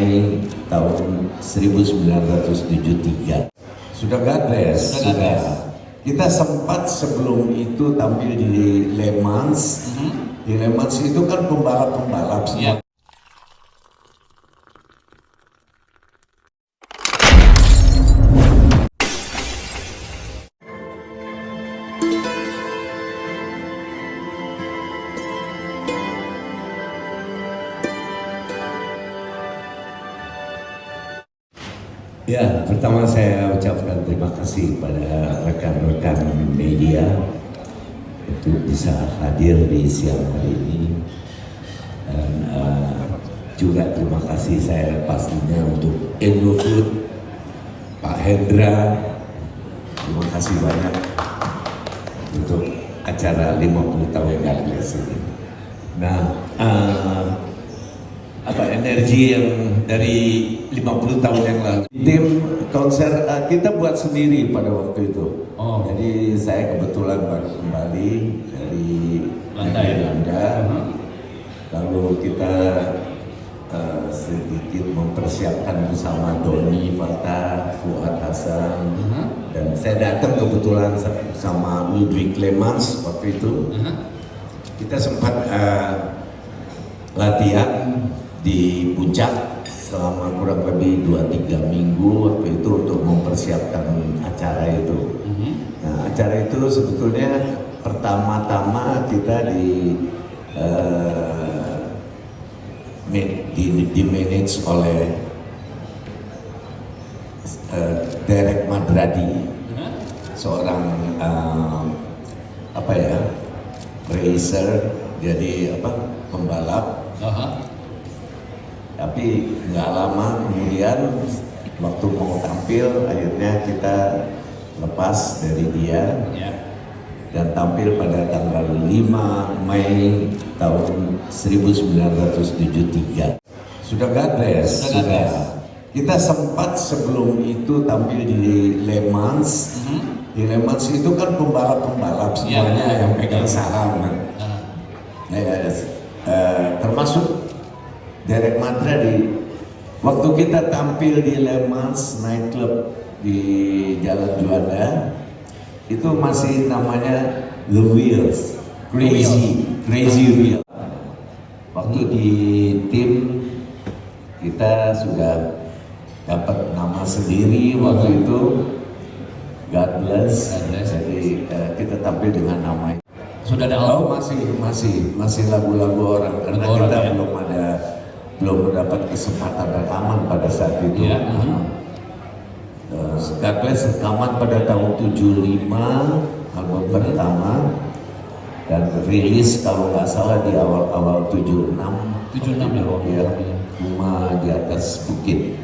Mei tahun 1973. Sudah God bless, sudah. Kita sempat sebelum itu tampil di Le Mans. Di Le Mans itu kan pembalap-pembalap semua. Ya, pertama saya ucapkan terima kasih pada rekan-rekan media untuk bisa hadir di siang hari ini, dan juga terima kasih saya pastinya untuk Indofood, Pak Hendra, terima kasih banyak untuk acara 50 tahun God Bless ini. Nah, energi yang dari 50 tahun yang lalu. Tim konser kita buat sendiri pada waktu itu. Jadi saya kebetulan baru kembali dari Belanda. Lalu kita sedikit mempersiapkan bersama Doni Fata, Fuad Hasan, dan saya datang kebetulan sama Ludwig Lemans waktu itu. Kita sempat latihan di puncak selama kurang lebih 2-3 minggu waktu itu untuk mempersiapkan acara itu. Nah, acara itu sebetulnya pertama-tama kita di manage oleh Derek Madradi, seorang racer, jadi pembalap. Tapi nggak lama kemudian waktu mau tampil akhirnya kita lepas dari dia dan tampil pada tanggal 5 Mei tahun 1973. Sudah God bless, sudah. Kita sempat sebelum itu tampil di Le Mans. Di Le Mans itu kan pembalap-pembalap semuanya yang pegang saham. Termasuk Derek Madradi. Waktu kita tampil di Le Mans nightclub di Jalan Juanda, itu masih namanya The Wheels, Crazy Wheel. Waktu di tim kita sudah dapat nama sendiri waktu itu, God Bless. Jadi kita tampil dengan nama itu. Sudah ada album? Masih lagu-lagu orang karena kita belum mendapat kesempatan rekaman pada saat itu. God Bless rekaman pada tahun 75, album pertama, dan rilis kalau nggak salah di awal 76 ya. Huma di atas bukit.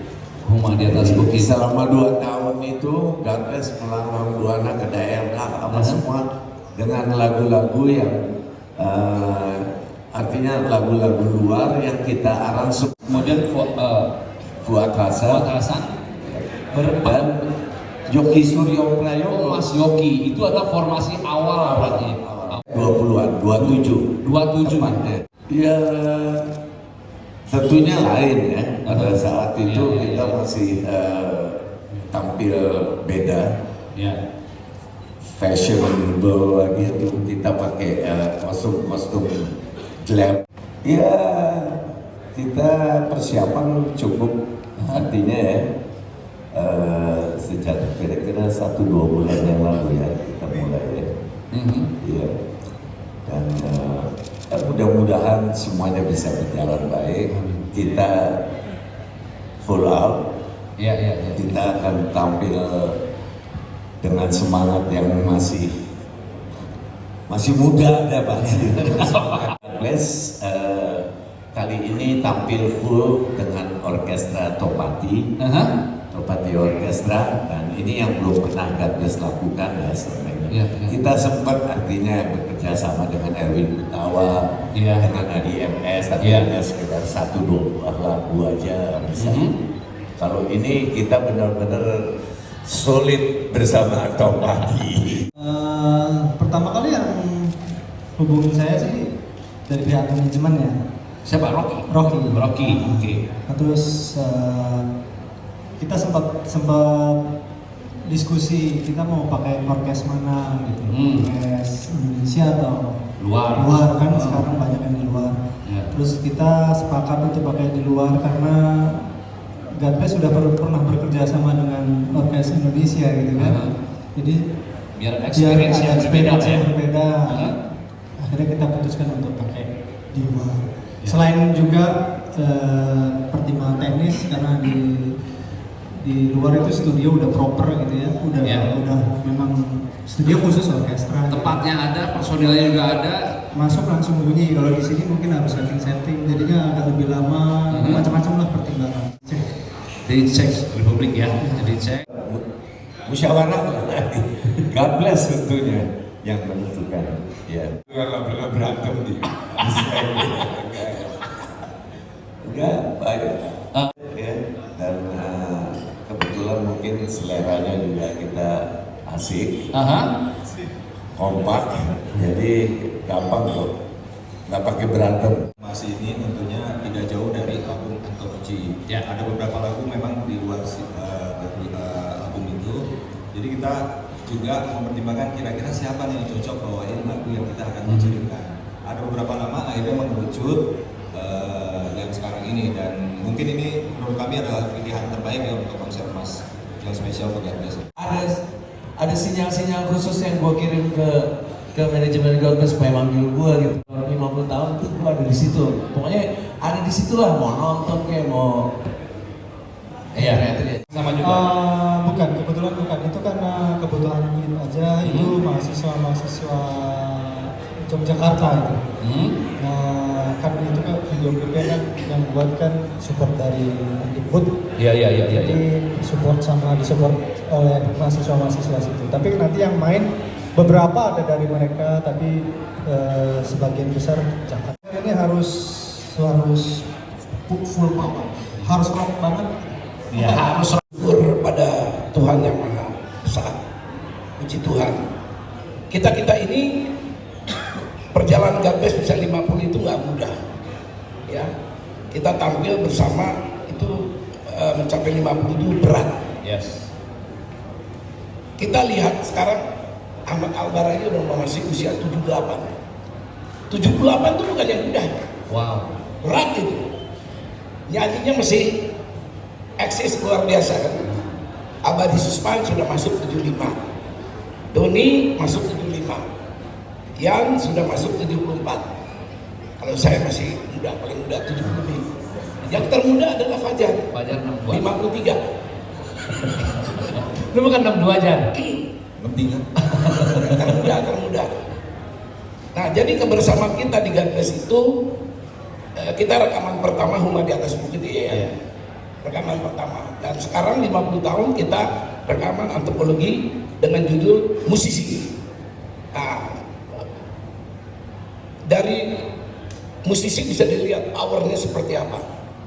Selama 2 tahun itu God Bless melambang buana ke daerah semua dengan lagu-lagu yang artinya lagu-lagu luar yang kita aransemen. Kemudian Fuad Hasan dan Yogi Suryo Prayogo. Mas Yogi itu adalah formasi awal berarti. 20-an, 27 ya. Tentunya lain ya. Pada saat itu kita masih tampil beda. Fashionable lagi itu, kita pakai kostum glam. Ya, kita persiapan cukup, artinya ya sejak kira-kira 1-2 bulan yang lalu ya kita mulai ya. Ya. Dan mudah-mudahan semuanya bisa berjalan baik. Kita full out. Kita akan tampil dengan semangat yang masih muda ada pasti. Bless kali ini tampil full dengan orkestra Topati, Topati Orkestra, dan ini yang belum pernah God Bless lakukan ya selama ini. Kita sempat artinya bekerja sama dengan Erwin Gutawa, dengan Adi MS, tapi hanya sekitar 1-2 lagu aja bisa. Kalau ini kita benar-benar solid bersama Topati. Pertama kali yang hubungin saya sih dari pihak manajemen ya. Siapa? Rocky. Rocky. Rocky. Oke. Nah, terus kita sempat diskusi kita mau pakai orkes mana gitu, orkes Indonesia atau Luar. kan sekarang banyak yang di luar. Ya. Terus kita sepakat untuk pakai di luar karena Godbless sudah pernah bekerja sama dengan orkes Indonesia gitu kan. Jadi Biar experience yang berbeda ya. berbeda. Akhirnya kita putuskan untuk pakai di luar. Selain juga pertimbangan teknis karena di luar itu studio udah proper gitu ya, udah memang studio khusus orkestra. Tempatnya ada, personilnya juga ada. Masuk langsung bunyi. Kalau di sini mungkin harus setting, jadinya agak lebih lama, macam-macam lah pertimbangan. Jadi cek Republik ya, jadi cek. Musyawarah lah. God bless tentunya yang menentukan. Ya. Kalau berantem di. Enggak, baik. Ya, dan kebetulan mungkin seleranya juga kita asik, kompak, jadi gampang kok, nggak pakai berantem. Masih ini tentunya tidak jauh dari album antologi. Ya. Ada beberapa lagu memang di luar dari album itu. Jadi kita juga mempertimbangkan kira-kira siapa nih yang cocok bawain lagu yang kita akan munculkan. Ada beberapa nama akhirnya mengerucut yang sekarang ini, dan mungkin ini menurut kami adalah pilihan terbaik ya untuk konser Mas yang spesial untuk Godbless. Ada sinyal-sinyal khusus yang gue kirim ke manajemen Godbless supaya manggil gue gitu. 50 tahun tuh gue ada di situ. Pokoknya ada di situ lah, mau nonton kayak mau. Sama juga. Bukan, kebetulan bukan. Itu karena kebutuhan klip aja. Itu mahasiswa Yogyakarta itu. Nah, kan itu kan video klipnya kan yang buat kan support dari Dikbud. Iya. Jadi disupport oleh mahasiswa situ. Tapi nanti yang main beberapa ada dari mereka, tapi sebagian besar Jakarta. Ini harus full power, harus rock banget. Ya, harus Syukur pada Tuhan yang Maha Besar. Puji Tuhan. Kita ini perjalanan Godbless bisa 50 itu nggak mudah. Ya, kita tampil bersama itu mencapai 50 itu berat. Yes. Kita lihat sekarang Ahmad Albar ini udah masih usia 78. 78 itu bukan yang mudah. Wow. Berat itu. Nyanyinya masih eksis luar biasa kan. Abadi Suspan sudah masuk 75. Doni masuk 75. Yan sudah masuk 74. Kalau saya masih muda, paling muda 70 lebih. Yang termuda adalah Fajar 62. 53. Lu bukan 62 aja. termuda. Nah, jadi kebersamaan kita di Godbless itu kita rekaman pertama Huma di Atas Bukit ya. Rekaman pertama. Dan sekarang 50 tahun kita rekaman antropologi dengan judul Musisi. Nah, dari musisi bisa dilihat powernya seperti apa.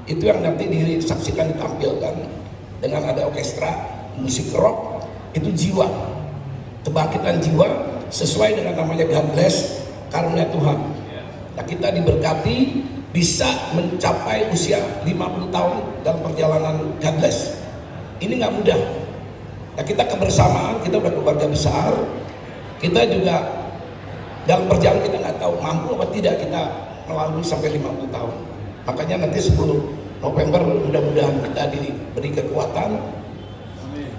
Itu yang nanti disaksikan ditampilkan dengan ada orkestra musik rock. Itu jiwa, kebangkitan jiwa sesuai dengan namanya Godbless, karunia Tuhan. Nah, kita diberkati bisa mencapai usia 50 tahun dalam perjalanan Godbless. Ini nggak mudah. Nah, kita kebersamaan, kita udah keluarga besar. Kita juga dalam perjalanan kita nggak tahu mampu apa tidak kita melalui sampai 50 tahun. Makanya nanti 10 November mudah-mudahan kita diberi kekuatan,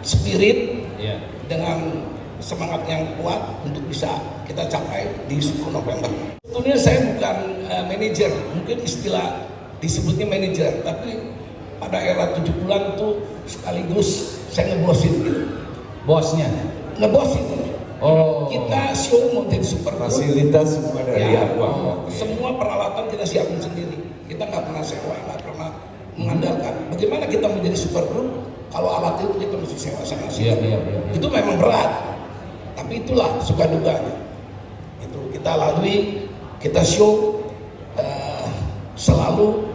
spirit, dengan semangat yang kuat untuk bisa kita capai di 10 November. Sebetulnya saya bukan manajer, mungkin istilah disebutnya manajer, tapi pada era 70-an itu sekaligus saya ngebosin gitu. Bosnya. Ngebosin. Oh. Kita show mau jadi super Fasilitas semua dari aku. semua peralatan kita siapin sendiri. Kita nggak pernah sewa, nggak pernah mengandalkan. Bagaimana kita menjadi super group kalau alat itu kita mesti sewa sana sini. Iya. Itu memang berat. Tapi itulah suka duganya. Itu kita lalui, kita show selalu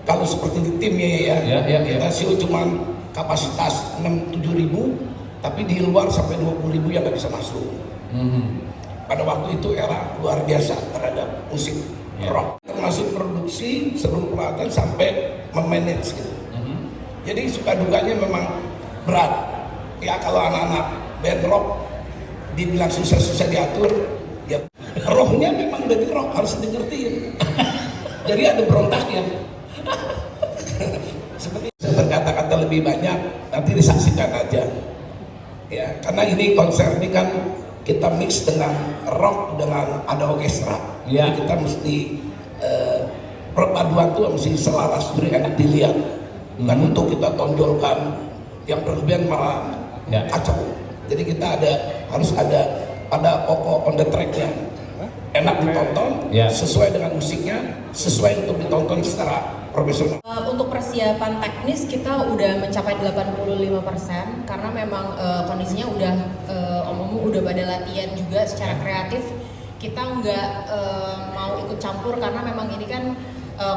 kalau seperti di tim ya. Kita show cuman kapasitas 6-7 ribu, tapi di luar sampai 20 ribu yang nggak bisa masuk. Pada waktu itu era luar biasa terhadap musik rock. masuk produksi seluruh peralatan sampai memanage gitu. Jadi suka dukanya memang berat. Ya kalau anak-anak band rock dibilang susah-susah diatur, ya rohnya memang udah di rock, harus digertiin. Jadi ada berontaknya. Seperti berkata-kata lebih banyak, nanti disaksikan aja. Ya, karena ini konser ini kan kita mix dengan rock dengan ada orkestra. Ya. Jadi kita mesti perpaduan tuh mesti selaras, jadi enak dilihat. Bukan untuk kita tonjolkan yang berlebihan malah Ya. kacau. Jadi kita harus ada pokok on the track-nya. Enak ditonton, Ya. sesuai dengan musiknya, sesuai untuk ditonton secara profesional. Untuk persiapan teknis kita udah mencapai 85% karena memang kondisinya udah Om udah pada latihan juga secara kreatif. Kita nggak mau ikut campur karena memang ini kan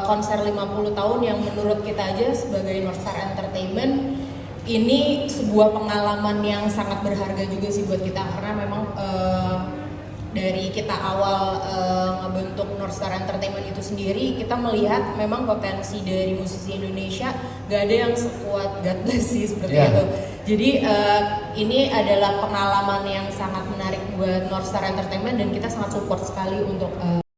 konser 50 tahun yang menurut kita aja sebagai North Star Entertainment ini sebuah pengalaman yang sangat berharga juga sih buat kita karena memang dari kita awal ngebentuk North Star Entertainment itu sendiri, kita melihat memang potensi dari musisi Indonesia gak ada yang sekuat God Bless sih seperti itu. Jadi ini adalah pengalaman yang sangat menarik buat North Star Entertainment dan kita sangat support sekali untuk